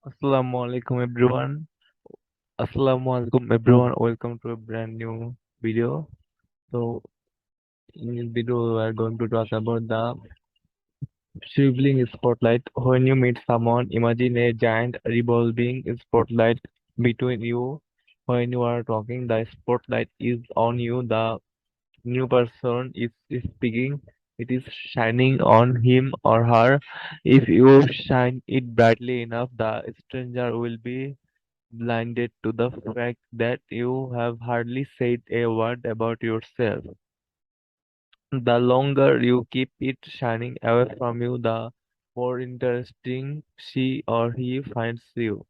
Assalamualaikum everyone. Assalamualaikum everyone. Welcome to a brand new video. So in this video we are going to talk about the sibling spotlight. When you meet someone, imagine a giant revolving spotlight between you. When you are talking, the spotlight is on you. The new person is speaking. It is shining on him or her. If you shine it brightly enough, the stranger will be blinded to the fact that you have hardly said a word about yourself. The longer you keep it shining away from you, the more interesting she or he finds you.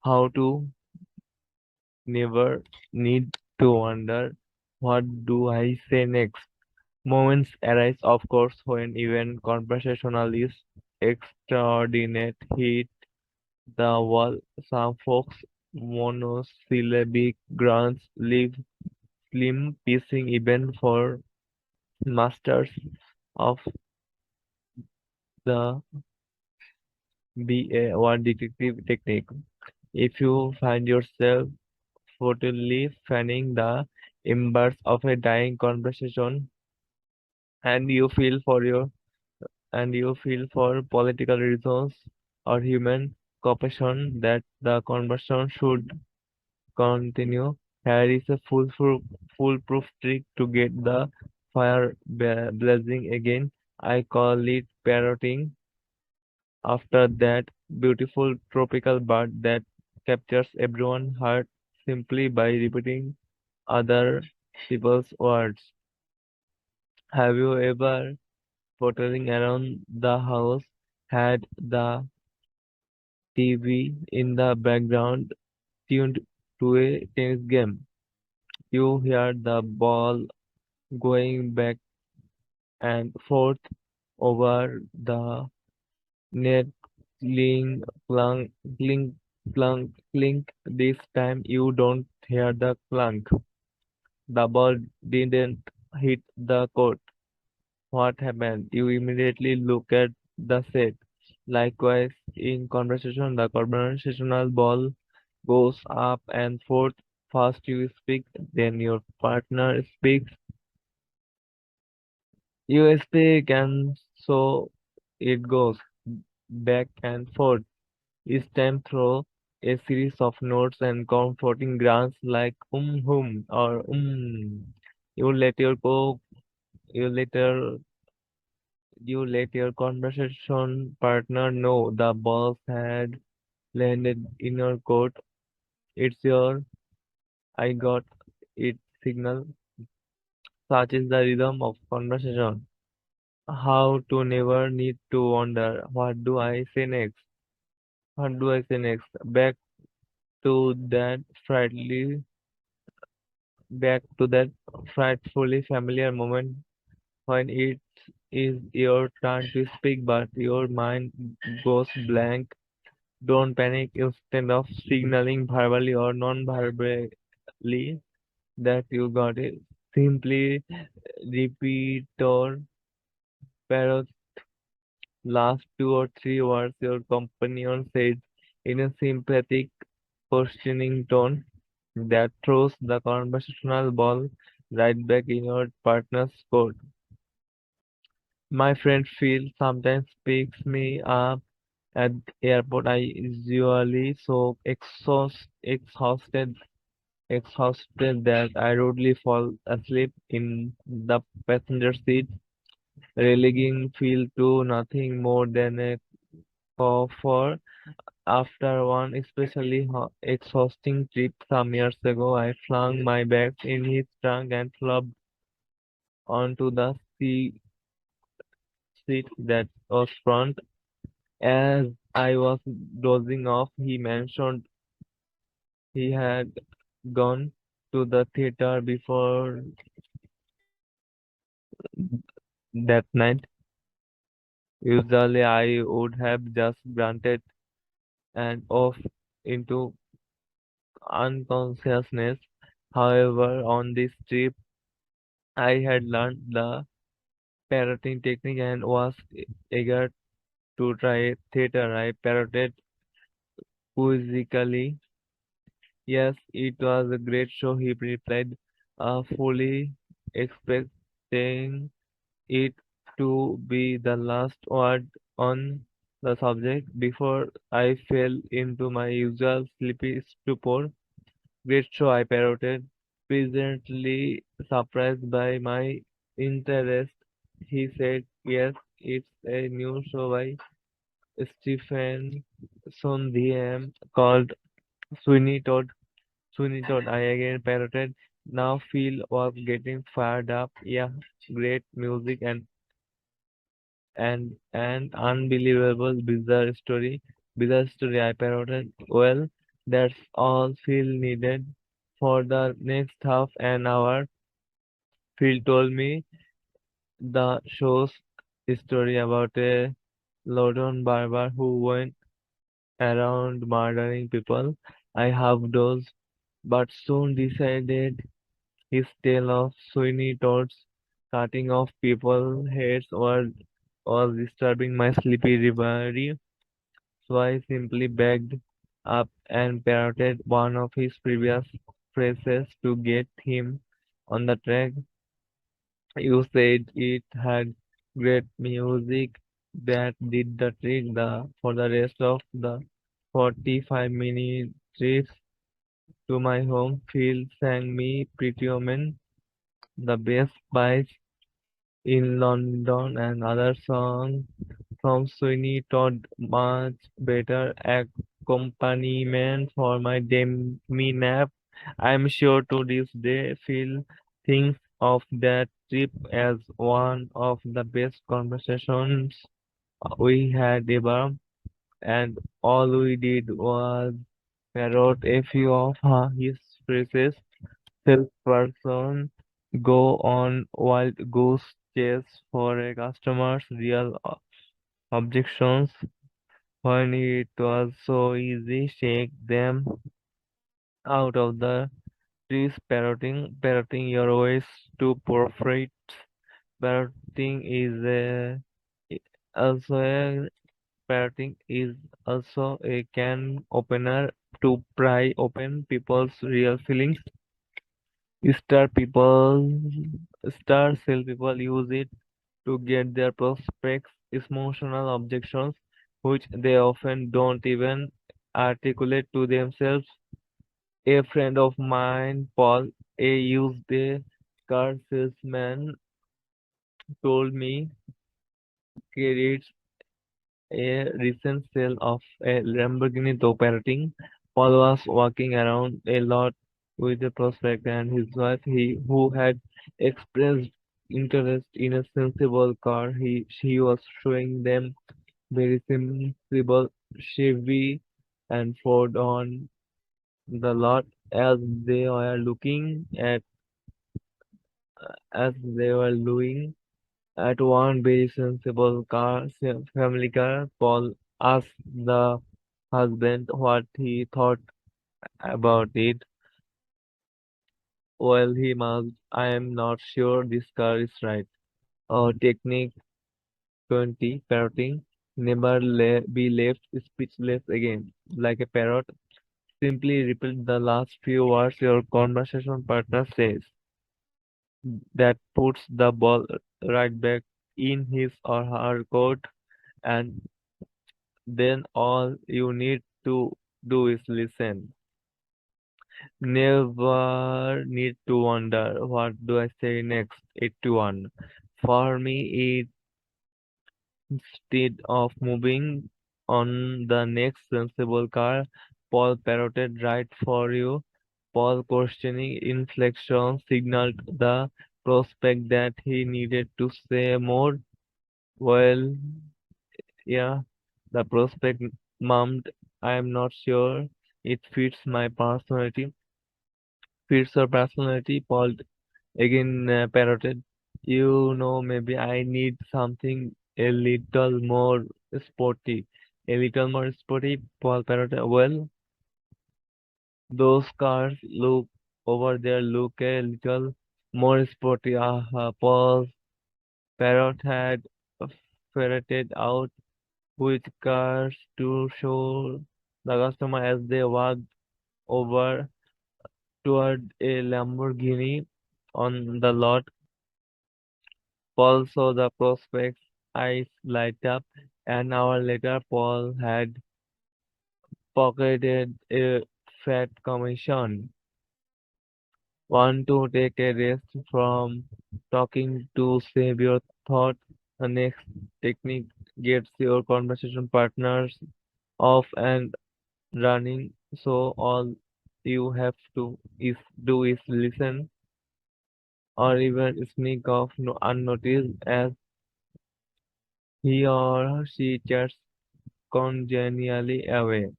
How to never need to wonder, what do I say next? Moments arise, of course, when even conversationalists extraordinate hit the wall. Some folks monosyllabic grunts leave slim piecing even for masters of the BA or detective technique. If you find yourself futilely fanning the embers of a dying conversation and you feel for political reasons or human cooperation that the conversation should continue, here is a foolproof trick to get the fire blazing again. I call it parroting. After that beautiful tropical bird that captures everyone's heart simply by repeating other people's words. Have you ever, pottering around the house, had the TV in the background tuned to a tennis game? You hear the ball going back and forth over the net, clink, clunk, clink, clunk, clink. This time you don't hear the clunk. The ball didn't hit the court. What happened? You immediately look at the set. Likewise, in conversation, the conversational ball goes up and forth. First you speak, then your partner speaks. You speak, and so it goes back and forth. Each time through a series of notes and comforting grants like hum or You let your co you later you let your conversation partner know the balls had landed in your court. It's your I got it signal. Such is the rhythm of conversation. How to never need to wonder, what do I say next? What do I say next? To that frightfully back to that frightfully familiar moment when it is your turn to speak but your mind goes blank. Don't panic. Instead of signaling verbally or non-verbally that you got it, simply repeat or parrot last two or three words your companion said in a sympathetic, questioning tone that throws the conversational ball right back in your partner's court. My friend Phil sometimes picks me up at the airport. I usually so exhausted that I rudely fall asleep in the passenger seat, relegating Phil to nothing more than a comfort. After one especially exhausting trip some years ago, I flung my bags in his trunk and flopped onto the seat that was front. As I was dozing off, he mentioned he had gone to the theater before that night. Usually, I would have just grunted and off into unconsciousness. However, on this trip, I had learned the parroting technique and was eager to try theater, I parroted quizzically. Yes, it was a great show, he replied, fully expecting it to be the last word on the subject before I fell into my usual sleepy stupor. Great show, I parroted, pleasantly surprised by my interest. He said, yes, it's a new show by Stephen Sondheim called Sweeney Todd. Sweeney Todd, I again parroted. Now Phil was getting fired up. Yeah, great music and an unbelievable bizarre story I parroted. Well, that's all Phil needed. For the next half an hour, Phil told me the show's story about a London barber who went around murdering people. I have those, but soon decided his tale of Sweeney Todd's cutting off people's heads was disturbing my sleepy reverie. So I simply backed up and parroted one of his previous phrases to get him on the track. You said it had great music that did the trick. For the rest of the 45-minute trip to my home, Phil sang me Pretty Woman, the best spice in London, and other songs from Sweeney Todd, much better accompaniment for my demi nap. I'm sure to this day Phil thinks of that trip as one of the best conversations we had ever, and all we did was parrot a few of his phrases. Salesperson go on wild goose chase for a customer's real objections when it was so easy shake them out of the trees. Parroting your ways to profit. Parroting is a also a Parroting is also a can opener to pry open people's real feelings. Star people, star salespeople use it to get their prospects' emotional objections, which they often don't even articulate to themselves. A friend of mine, Paul, a used car salesman, told me credits a recent sale of a Lamborghini though parroting. Paul was walking around a lot with a prospect and his wife, who had expressed interest in a sensible car. She was showing them very sensible Chevy and Ford on the lot as they were looking at one very sensible family car. Paul asked the husband what he thought about it. Well, he must. I am not sure this car is right. Technique 20, parroting. Never be left speechless again. Like a parrot, simply repeat the last few words your conversation partner says. That puts the ball right back in his or her court, and then all you need to do is listen. Never need to wonder what do I say next. 81. For me, instead of moving on the next sensible car, Paul parroted right for you. Paul questioning inflection signaled the prospect that he needed to say more. Well, yeah, the prospect mummed, I am not sure it fits your personality. Paul again parroted, you know, maybe I need something a little more sporty. A little more sporty, Paul parroted. Well, those cars look over there look a little more sporty. Paul's parrot had ferreted out with cars to show the customer as they walked over toward a Lamborghini on the lot. Paul saw the prospect's eyes light up. An hour later, Paul had pocketed a fat commission. Want to take a rest from talking to save your thought? The next technique gets your conversation partners off and running, so all you have to is do is listen or even sneak off unnoticed as he or she chats congenially away.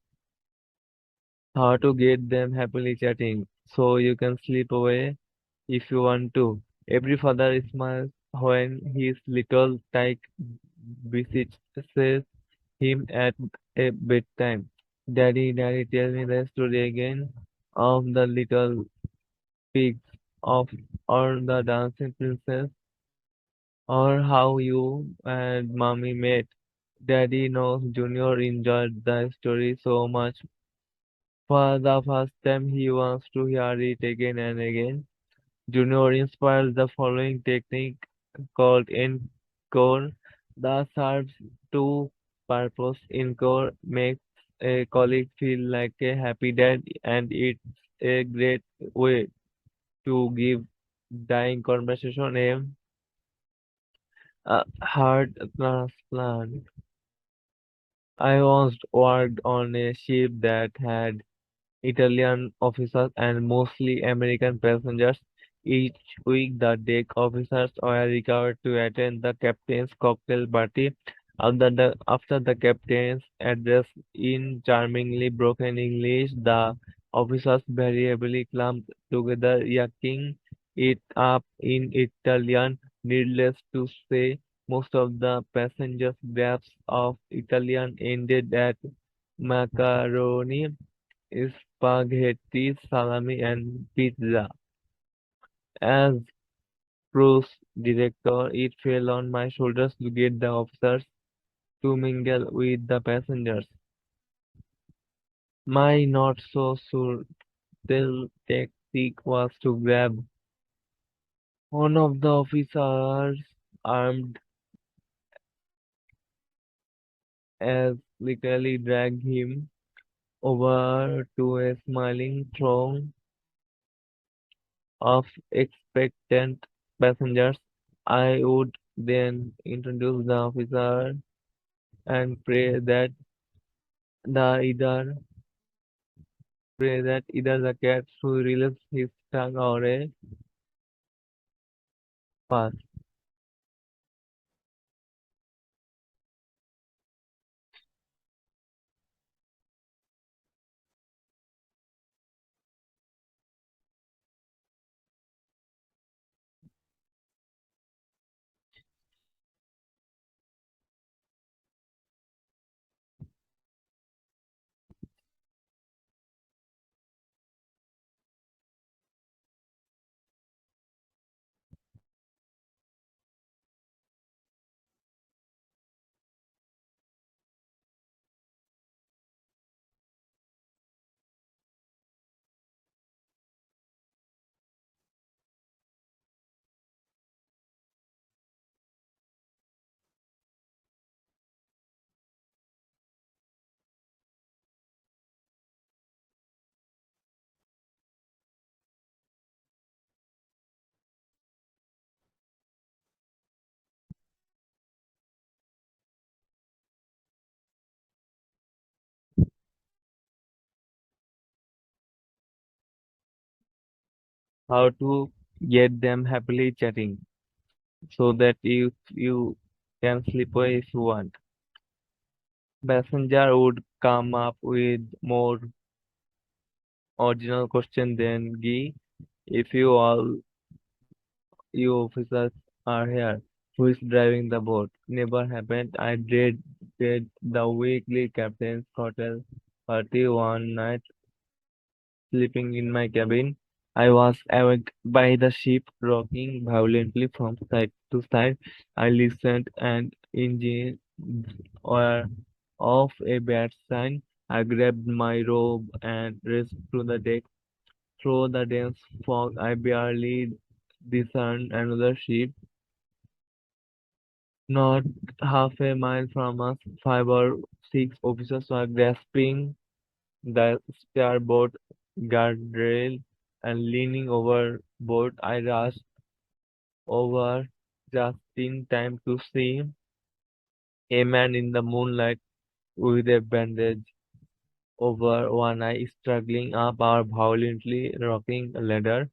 How to get them happily chatting so you can sleep away if you want to. Every father smiles when his little tyke beseeches him at a bedtime. Daddy, daddy, tell me the story again of the little pigs of or the dancing princess or how you and mommy met. Daddy knows Junior enjoyed the story so much. For the first time, he wants to hear it again and again. Junior inspires the following technique called encore. That serves two purposes. Encore makes a colleague feel like a happy dad, and it's a great way to give dying conversation a heart transplant. I once worked on a ship that had Italian officers and mostly American passengers. Each week, the deck officers were required to attend the captain's cocktail party. After the captain's address in charmingly broken English, the officers variably clumped together, yucking it up in Italian. Needless to say, most of the passengers' grasp of Italian ended at macaroni spaghetti, salami, and pizza. As cruise director, it fell on my shoulders to get the officers to mingle with the passengers. My not so subtle tactic was to grab one of the officers, armed as literally drag him over to a smiling throng of expectant passengers. I would then introduce the officer and the either pray that either the cat should release his tongue or a pass. How to get them happily chatting so that you can sleep away if you want. Passenger would come up with more original question than Gee. If you officers are here, who is driving the boat? Never happened. I did the weekly captain's hotel party one night, sleeping in my cabin. I was awake by the ship rocking violently from side to side. I listened and engines were of a bad sign. I grabbed my robe and raced to the deck. Through the dense fog, I barely discerned another ship. Not half a mile from us, 5 or 6 officers were grasping the starboard guardrail and leaning overboard. I rushed over just in time to see a man in the moonlight with a bandage over one eye struggling up our violently rocking ladder.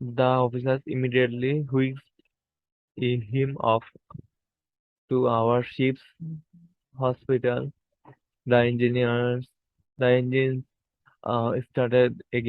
The officers immediately whisked him off to our ship's hospital. The engineers, the engines started again.